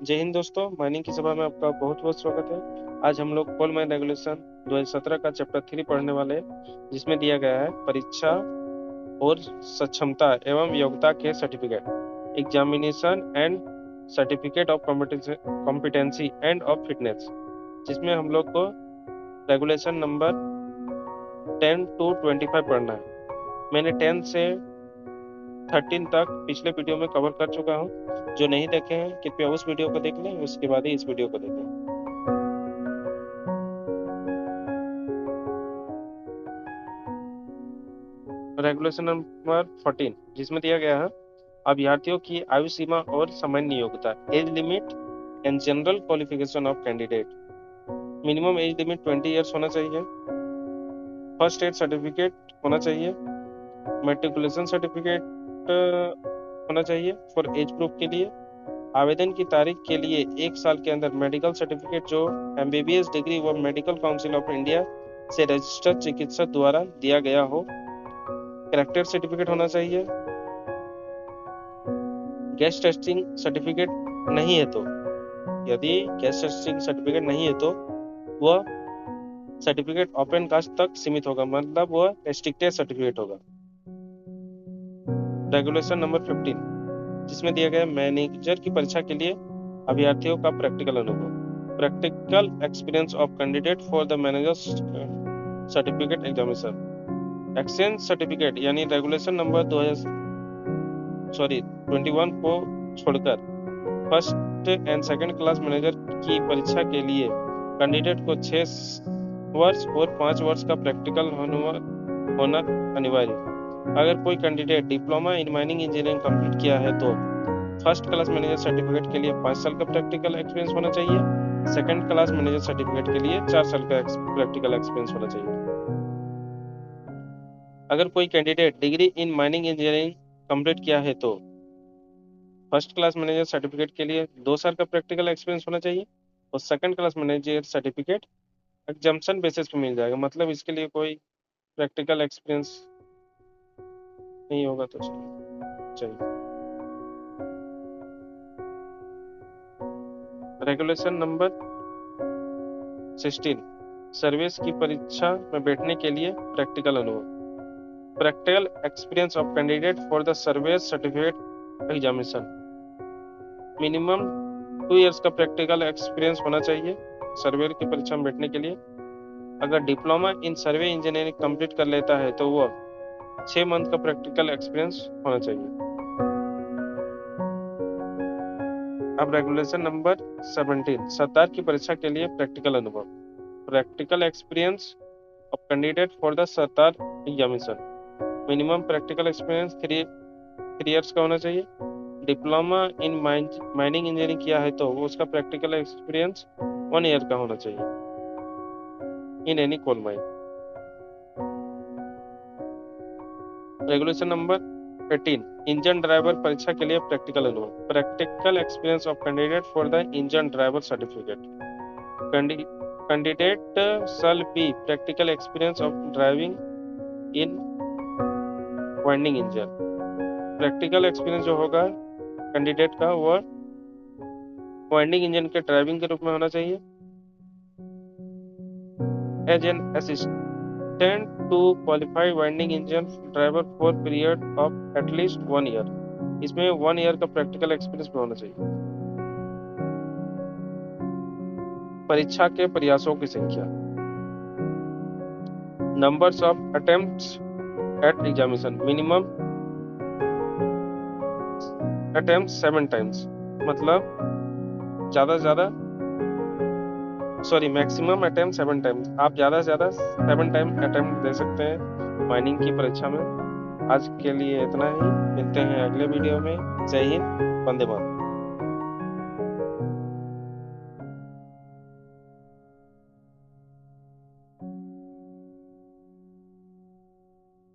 जय हिंद दोस्तों, माइनिंग की सभा में आपका बहुत बहुत स्वागत है। आज हम लोग कोल माइन रेगुलेशन 2017 का चैप्टर 3 पढ़ने वाले हैं, जिसमें दिया गया है परीक्षा और सक्षमता एवं योग्यता के certificate, examination and certificate of competency end of fitness, जिसमें हम लोग को रेगुलेशन नंबर 10 to 25 पढ़ना है। मैंने 10 से 13 तक पिछले वीडियो में कवर कर चुका हूँ। जो नहीं देखे हैं कृपया उस वीडियो को देख लें, उसके बाद ही इस वीडियो को देखें। रेगुलेशन नंबर 14, जिसमें दिया गया है अभ्यर्थियों की आयु सीमा और सामान्य योग्यता, age limit and general qualification of candidate. Minimum age limit 20 years होना चाहिए। फर्स्ट एड सर्टिफिकेट होना चाहिए। मेट्रिकुलेशन सर्टिफिकेट होना चाहिए फॉर एज प्रूफ के लिए। आवेदन की तारीख के लिए 1 साल के अंदर मेडिकल सर्टिफिकेट जो एमबीबीएस डिग्री व मेडिकल काउंसिल ऑफ इंडिया से रजिस्टर्ड चिकित्सक द्वारा दिया गया हो। कैरेक्टर सर्टिफिकेट होना चाहिए। गैस टेस्टिंग सर्टिफिकेट नहीं है तो, यदि गैस टेस्टिंग सर्टिफिकेट नहीं है तो वह सर्टिफिकेट ओपन कास्ट तक सीमित होगा, मतलब वह रेस्ट्रिक्टेड सर्टिफिकेट होगा। रेगुलेशन नंबर 15, जिसमें दिया गया मैनेजर की परीक्षा के लिए अभ्यर्थियों का प्रैक्टिकल अनुभव, practical experience of candidate for the manager certificate examination. Exchange certificate यानी रेगुलेशन नंबर 21 को छोड़कर first and second class manager की परीक्षा के लिए कैंडिडेट को 6 वर्ष और 5 वर्ष का प्रैक्टिकल होना अनिवार्य। अगर कोई candidate diploma in mining engineering complete किया है तो फर्स्ट क्लास मैनेजर सर्टिफिकेट के लिए 5 साल का प्रैक्टिकल एक्सपीरियंस होना चाहिए। सेकंड क्लास मैनेजर सर्टिफिकेट के लिए 4 साल का प्रैक्टिकल एक्सपीरियंस होना चाहिए। अगर कोई candidate degree in mining engineering complete किया है तो फर्स्ट क्लास मैनेजर सर्टिफिकेट के लिए 2 साल का प्रैक्टिकल एक्सपीरियंस होना चाहिए और second class manager certificate exemption basis पे मिल जाएगा, मतलब इसके लिए कोई प्रैक्टिकल एक्सपीरियंस नहीं होगा तो चाहिए। रेगुलेशन नंबर 16, सर्विस की परीक्षा में बैठने के लिए प्रैक्टिकल अनुभव, practical experience of candidate for the service certificate examination. Minimum 2 years का प्रैक्टिकल एक्सपीरियंस होना चाहिए सर्वेयर की परीक्षा में बैठने के लिए। अगर diploma in survey engineering complete कर लेता है तो वह 6 मंथ का प्रैक्टिकल एक्सपीरियंस होना चाहिए। अब रेगुलेशन नंबर 17, सरदार की परीक्षा के लिए प्रैक्टिकल अनुभव, practical experience of candidate for the Sardar examination. Minimum practical experience 3 years का होना चाहिए। डिप्लोमा इन माइनिंग इंजीनियरिंग किया है तो उसका प्रैक्टिकल एक्सपीरियंस 1 ईयर का होना चाहिए in any coal mine. Regulation number 18, engine driver परीक्षा के लिए प्रैक्टिकल अनुभव, practical experience of candidate for the engine driver certificate. Candidate shall be practical experience of driving in winding engine. Practical experience जो होगा candidate का वह winding engine के driving के रूप में होना चाहिए। As an assistant to qualify winding engine driver for period of at least 1 year. इसमें 1 ईयर का प्रैक्टिकल एक्सपीरियंस भी होना चाहिए। परीक्षा के प्रयासों की संख्या, numbers of attempts at examination, minimum attempt 7 times, मतलब मैक्सिमम अटेम्प्ट 7 टाइम्स। आप ज़्यादा से ज़्यादा 7 टाइम अटेम्प्ट दे सकते हैं माइनिंग की परीक्षा में। आज के लिए इतना ही, मिलते हैं अगले वीडियो में। जय हिंद, वंदे मातरम।